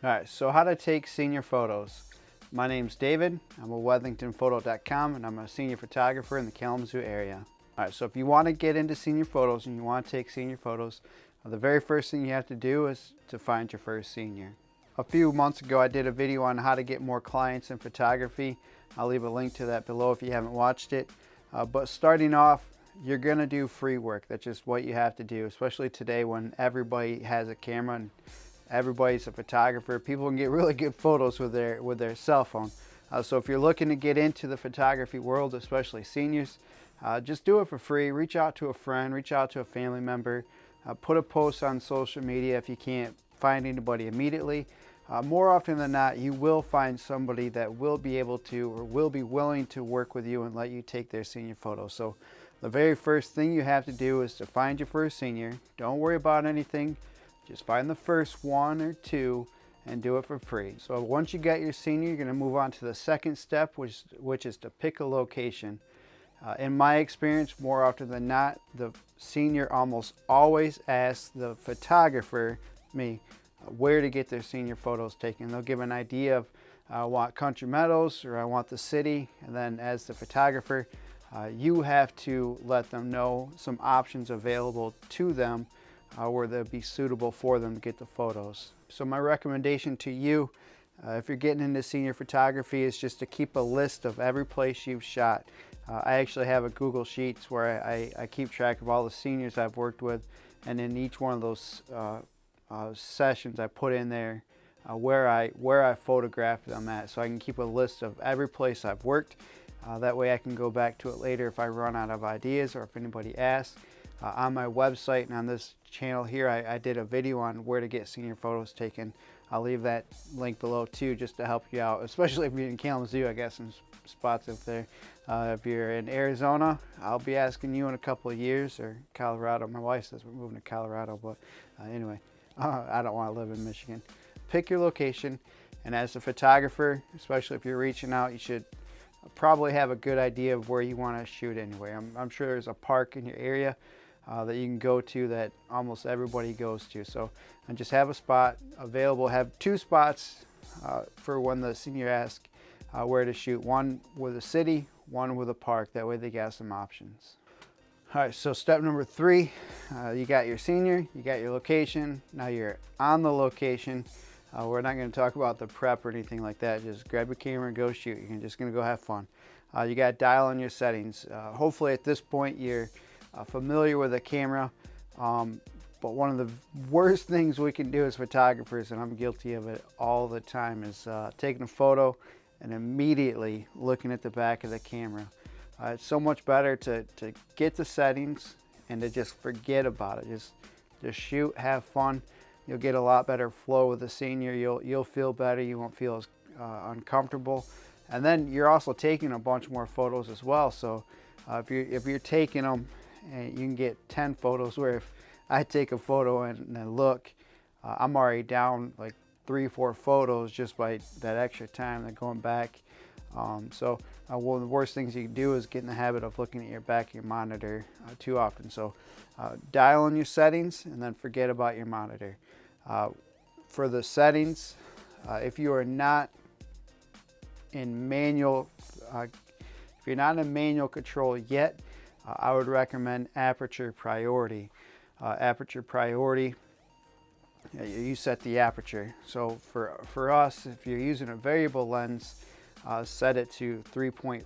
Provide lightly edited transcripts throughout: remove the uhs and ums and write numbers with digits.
Alright, so how to take senior photos. My name's David. I'm with WeatheringtonPhoto.com and I'm a senior photographer in the Kalamazoo area. Alright, so if you want to get into senior photos and you want to take senior photos, the very first thing you have to do is to find your first senior. A few months ago I did a video on how to get more clients in photography. I'll leave a link to that below if you haven't watched it. But starting off, you're going to do free work. That's just what you have to do, especially today when everybody has a camera and everybody's a photographer. People can get really good photos with their cell phone. So if you're looking to get into the photography world, especially seniors, just do it for free. Reach out to a friend, reach out to a family member, put a post on social media if you can't find anybody immediately. More often than not, you will find somebody that will be able to or will be willing to work with you and let you take their senior photos. So the very first thing you have to do is to find your first senior. Don't worry about anything. Just find the first one or two and do it for free. So once you get your senior, you're going to move on to the second step, which is to pick a location. In my experience, more often than not, the senior almost always asks the photographer, me, where to get their senior photos taken. They'll give an idea of, I want Country Meadows or I want the city, and then as the photographer, you have to let them know some options available to them where they'll be suitable for them to get the photos. So my recommendation to you, if you're getting into senior photography, is just to keep a list of every place you've shot. I actually have a Google Sheets where I keep track of all the seniors I've worked with, and in each one of those sessions I put in there where I photographed them at, so I can keep a list of every place I've worked. That way I can go back to it later if I run out of ideas or if anybody asks. On my website and on this channel here, I did a video on where to get senior photos taken. I'll leave that link below too, just to help you out, especially if you're in Kalamazoo. I got some spots up there. If you're in Arizona, I'll be asking you in a couple of years, or Colorado. My wife says we're moving to Colorado, but anyway, I don't want to live in Michigan. Pick your location, and as a photographer, especially if you're reaching out, you should probably have a good idea of where you want to shoot anyway. I'm sure there's a park in your area that you can go to that almost everybody goes to. So and just have a spot available. Have two spots for when the senior asks where to shoot. One with a city, one with a park. That way they got some options. All right, so step number 3, you got your senior, you got your location. Now you're on the location. We're not going to talk about the prep or anything like that. Just grab your camera and go shoot. You're just going to go have fun. You got to dial in your settings. Hopefully at this point you're familiar with the camera, but one of the worst things we can do as photographers, and I'm guilty of it all the time, is taking a photo and immediately looking at the back of the camera. It's so much better to get the settings and to just forget about it. Just shoot, have fun. You'll get a lot better flow with the senior. You'll feel better. You won't feel as uncomfortable. And then you're also taking a bunch more photos as well. So if you're taking them, and you can get 10 photos, where if I take a photo and then look, I'm already down like 3-4 photos just by that extra time and going back. So one of the worst things you can do is get in the habit of looking at your back of your monitor too often. So dial in your settings and then forget about your monitor. For the settings, if you are not in manual, if you're not in manual control yet, I would recommend Aperture Priority. Aperture Priority, you set the aperture. So for us, if you're using a variable lens, set it to 3.5.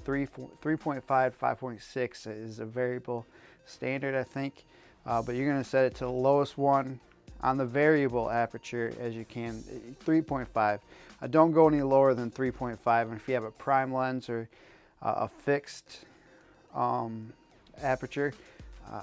3.5, 5.6 is a variable standard, I think. But you're going to set it to the lowest one on the variable aperture as you can, 3.5. Don't go any lower than 3.5. And if you have a prime lens or a fixed aperture,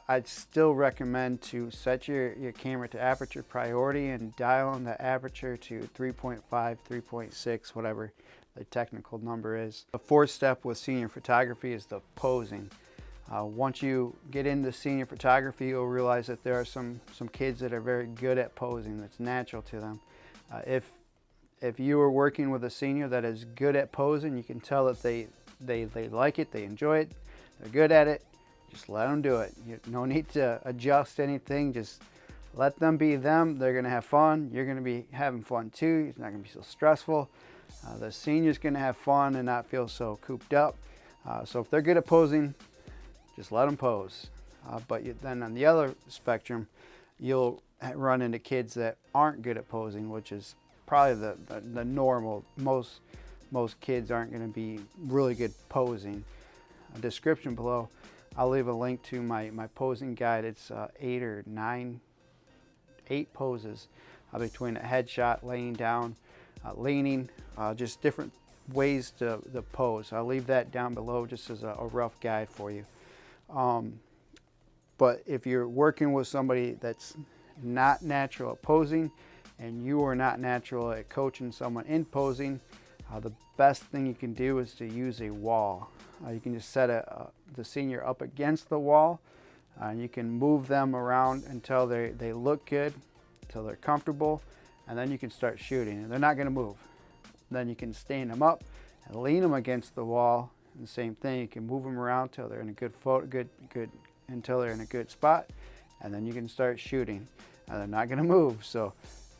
I'd still recommend to set your camera to Aperture Priority and dial in the aperture to 3.5, 3.6, whatever the technical number is. The fourth step with senior photography is the posing. Once you get into senior photography, you'll realize that there are some kids that are very good at posing. That's natural to them. If you are working with a senior that is good at posing, you can tell that they like it, they enjoy it, they're good at it. Just let them do it. No need to adjust anything. Just Let them be them. They're going to have fun. You're going to be having fun too. It's not going to be so stressful. The senior's going to have fun and not feel so cooped up. So if they're good at posing, just let them pose. Then on the other spectrum, you'll run into kids that aren't good at posing, which is probably the normal. Most kids aren't going to be really good posing. A description below, I'll leave a link to my posing guide. It's 8 poses between a headshot, laying down, leaning, just different ways to pose. I'll leave that down below just as a rough guide for you. But if you're working with somebody that's not natural at posing and you are not natural at coaching someone in posing, the best thing you can do is to use a wall. You can just set the senior up against the wall, and you can move them around until they look good, until they're comfortable, and then you can start shooting. And they're not going to move. Then you can stand them up and lean them against the wall. And the same thing, you can move them around until they're in a until they're in a good spot, and then you can start shooting. And they're not going to move. So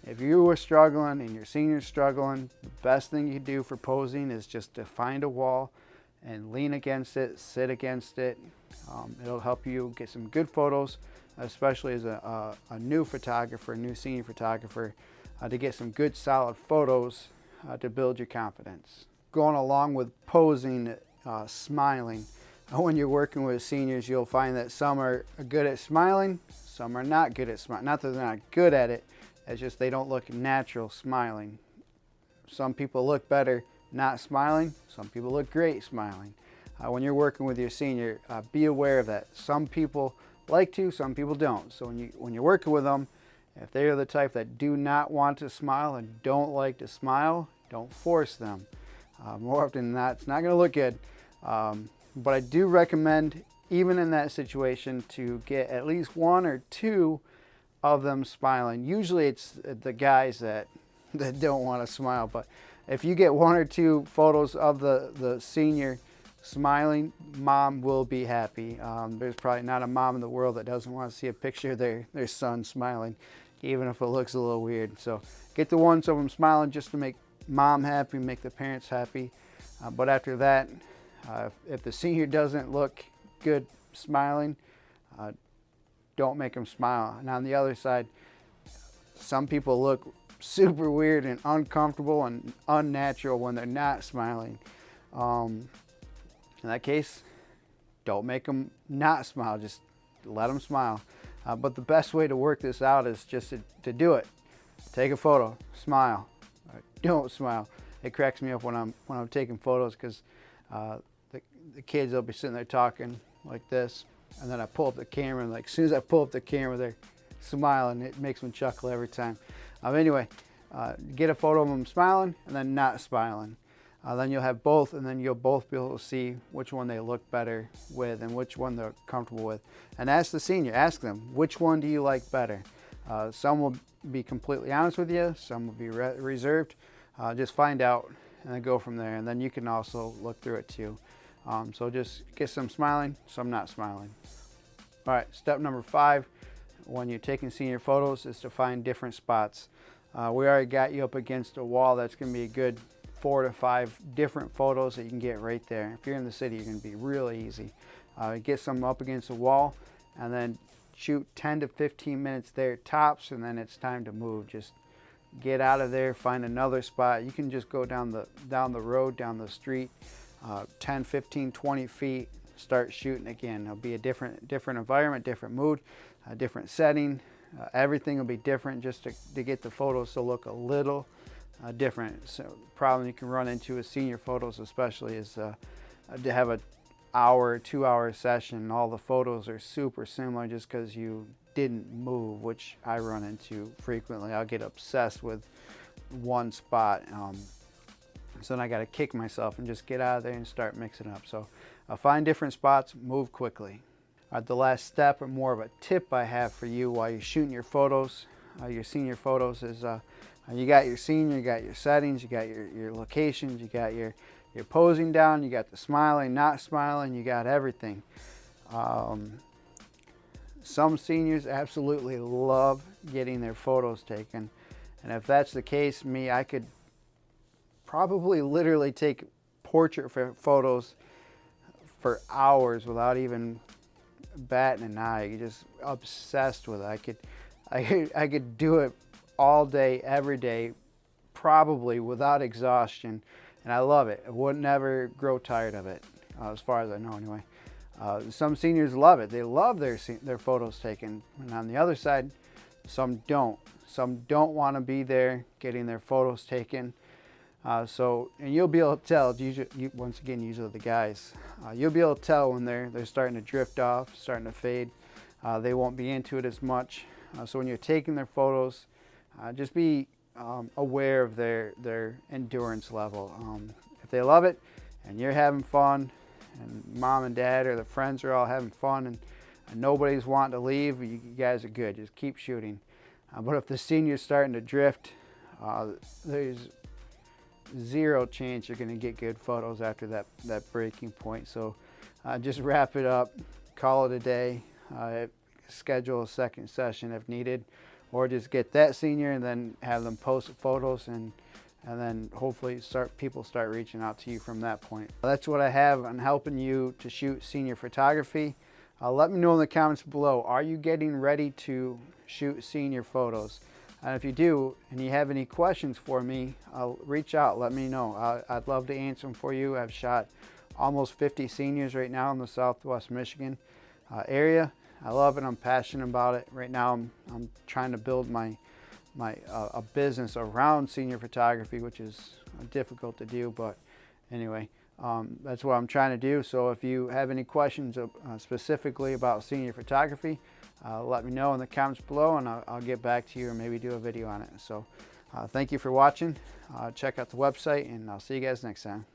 if you are struggling and your senior's struggling, the best thing you can do for posing is just to find a wall and lean against it, sit against it. It'll help you get some good photos, especially as a new photographer, new senior photographer, to get some good solid photos to build your confidence. Going along with posing, smiling. When you're working with seniors, you'll find that some are good at smiling, some are not good at smiling. Not that they're not good at it, it's just they don't look natural smiling. Some people look better not smiling, some people look great smiling. When you're working with your senior, be aware of that. Some people like to, some people don't. So when you're working with them, if they are the type that do not want to smile and don't like to smile, don't force them. More often than not, it's not going to look good. But I do recommend, even in that situation, to get at least 1 or 2 of them smiling. Usually it's the guys that don't want to smile, but if you get 1 or 2 photos of the senior smiling, mom will be happy. There's probably not a mom in the world that doesn't want to see a picture of their son smiling, even if it looks a little weird. So get the ones of them smiling just to make mom happy, make the parents happy. But after that, if the senior doesn't look good smiling, don't make them smile. And on the other side, some people look super weird and uncomfortable and unnatural when they're not smiling. In that case, don't make them not smile, just let them smile. But the best way to work this out is just to do it. Take a photo, smile, don't smile. It cracks me up when I'm taking photos, because the kids will be sitting there talking like this, and then I pull up the camera, and like as soon as I pull up the camera, they're smiling. It makes me chuckle every time. Anyway, get a photo of them smiling and then not smiling. Then you'll have both, and then you'll both be able to see which one they look better with and which one they're comfortable with. And ask the senior, ask them, which one do you like better? Some will be completely honest with you, some will be reserved. Just find out and then go from there. And then you can also look through it too. So just get some smiling, some not smiling. All right, step number 5, when you're taking senior photos, is to find different spots. We already got you up against a wall. That's going to be a good 4 to 5 different photos that you can get right there. If you're in the city, you're going to be really easy. Get some up against a wall, and then shoot 10 to 15 minutes there tops, and then it's time to move. Just get out of there, find another spot. You can just go down the road, down the street, 10, 15, 20 feet, start shooting again. It'll be a different environment, different mood, a different setting. Everything will be different just to get the photos to look a little different. So the problem you can run into with senior photos especially is to have an hour, 2-hour session and all the photos are super similar just because you didn't move, which I run into frequently. I'll get obsessed with one spot. So then I got to kick myself and just get out of there and start mixing up. So find different spots, move quickly. The last step, or more of a tip I have for you while you're shooting your photos, your senior photos, is you got your senior, you got your settings, you got your locations, you got your posing down, you got the smiling, not smiling, you got everything. Some seniors absolutely love getting their photos taken. And if that's the case, I could probably literally take portrait photos for hours without even batting an eye. You're just obsessed with it. I could do it all day, every day, probably without exhaustion, and I love it. I would never grow tired of it, as far as I know anyway. Some seniors love it. They love their photos taken, and on the other side, some don't. Some don't want to be there getting their photos taken. And you'll be able to tell, once again, usually the guys, you'll be able to tell when they're starting to drift off, starting to fade. They won't be into it as much. So when you're taking their photos, just be aware of their endurance level. If they love it and you're having fun, and mom and dad or the friends are all having fun, and nobody's wanting to leave, you guys are good. Just keep shooting. But if the senior's starting to drift, there's zero chance you're going to get good photos after that breaking point. So just wrap it up, call it a day, schedule a second session if needed, or just get that senior and then have them post photos, and then hopefully people start reaching out to you from that point. That's what I have on helping you to shoot senior photography. Let me know in the comments below, are you getting ready to shoot senior photos? And if you do, and you have any questions for me, reach out, let me know. I'd love to answer them for you. I've shot almost 50 seniors right now in the Southwest Michigan area. I love it, I'm passionate about it. Right now I'm trying to build a business around senior photography, which is difficult to do, but anyway, that's what I'm trying to do. So if you have any questions specifically about senior photography, let me know in the comments below, and I'll get back to you or maybe do a video on it. So thank you for watching. Check out the website, and I'll see you guys next time.